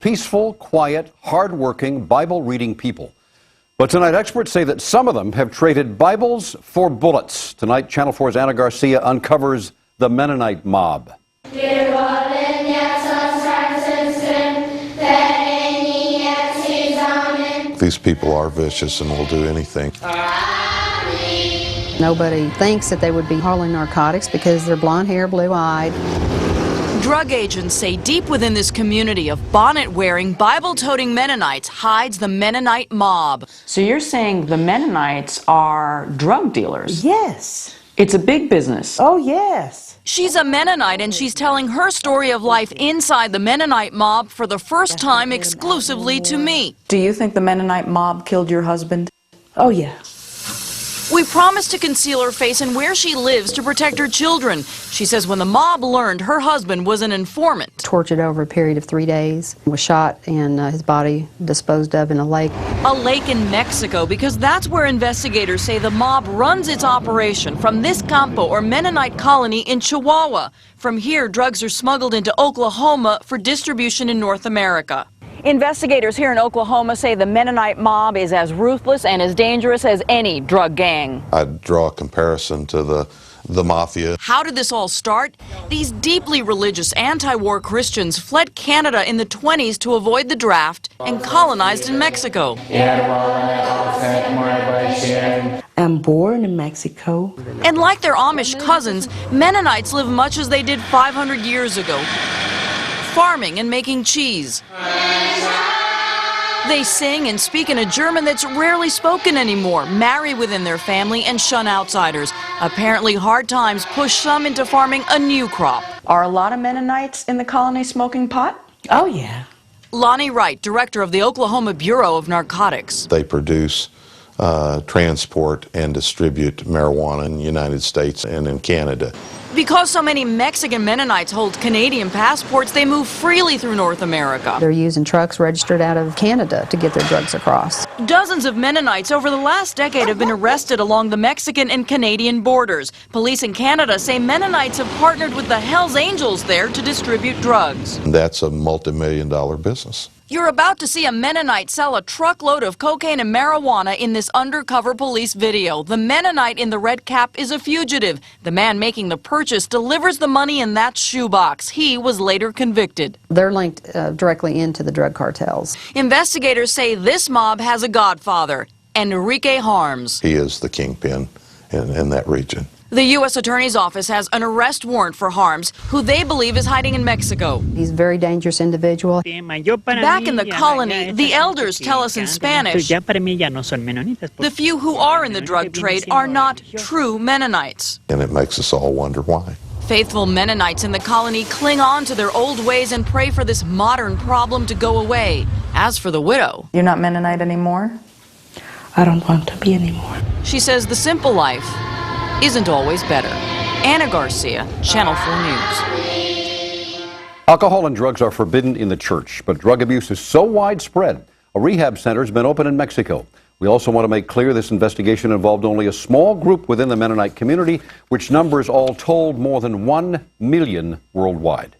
Peaceful, quiet, hard-working, Bible-reading people. But tonight, experts say that some of them have traded Bibles for bullets. Tonight, Channel 4's Ana Garcia uncovers the Mennonite mob. These people are vicious and will do anything. Nobody thinks that they would be hauling narcotics because they're blonde hair, blue-eyed. Drug agents say deep within this community of bonnet-wearing, Bible-toting Mennonites hides the Mennonite mob. So you're saying the Mennonites are drug dealers? Yes. It's a big business. Oh, yes. She's a Mennonite, and she's telling her story of life inside the Mennonite mob for the first time exclusively to me. Do you think the Mennonite mob killed your husband? Oh, yeah. We promised to conceal her face and where she lives to protect her children. She says when the mob learned her husband was an informant. Tortured over a period of 3 days, was shot, and his body disposed of in a lake. A lake in Mexico, because that's where investigators say the mob runs its operation, from this campo or Mennonite colony in Chihuahua. From here, drugs are smuggled into Oklahoma for distribution in North America. Investigators here in Oklahoma say the Mennonite mob is as ruthless and as dangerous as any drug gang. I'd draw a comparison to the mafia. How did this all start? These deeply religious anti-war Christians fled Canada in the 20s to avoid the draft and colonized in Mexico. I'm born in Mexico. And like their Amish cousins, Mennonites live much as they did 500 years ago, farming and making cheese. They sing and speak in a German that's rarely spoken anymore, marry within their family, and shun outsiders. Apparently, hard times push some into farming a new crop. Are a lot of Mennonites in the colony smoking pot? Oh, yeah. Loni Wright, director of the Oklahoma Bureau of Narcotics. They produce, transport, and distribute marijuana in the United States and in Canada. Because so many Mexican Mennonites hold Canadian passports, they move freely through North America. They're using trucks registered out of Canada to get their drugs across. Dozens of Mennonites over the last decade have been arrested along the Mexican and Canadian borders. Police in Canada say Mennonites have partnered with the Hells Angels there to distribute drugs. That's a multi-million-dollar business. You're about to see a Mennonite sell a truckload of cocaine and marijuana in this undercover police video. The Mennonite in the red cap is a fugitive. The man making the purchase delivers the money in that shoebox. He was later convicted. They're linked directly into the drug cartels. Investigators say this mob has a godfather, Enrique Harms. He is the kingpin in that region. The U.S. Attorney's Office has an arrest warrant for Harms, who they believe is hiding in Mexico. He's a very dangerous individual. Back in the colony, the elders tell us in Spanish, the few who are in the drug trade are not true Mennonites. And it makes us all wonder why. Faithful Mennonites in the colony cling on to their old ways and pray for this modern problem to go away. As for the widow, You're not Mennonite anymore? I don't want to be anymore. she says the simple life isn't always better. Ana Garcia, Channel 4 News. Alcohol and drugs are forbidden in the church, but drug abuse is so widespread, a rehab center has been opened in Mexico. We also want to make clear this investigation involved only a small group within the Mennonite community, which numbers all told more than 1 million worldwide.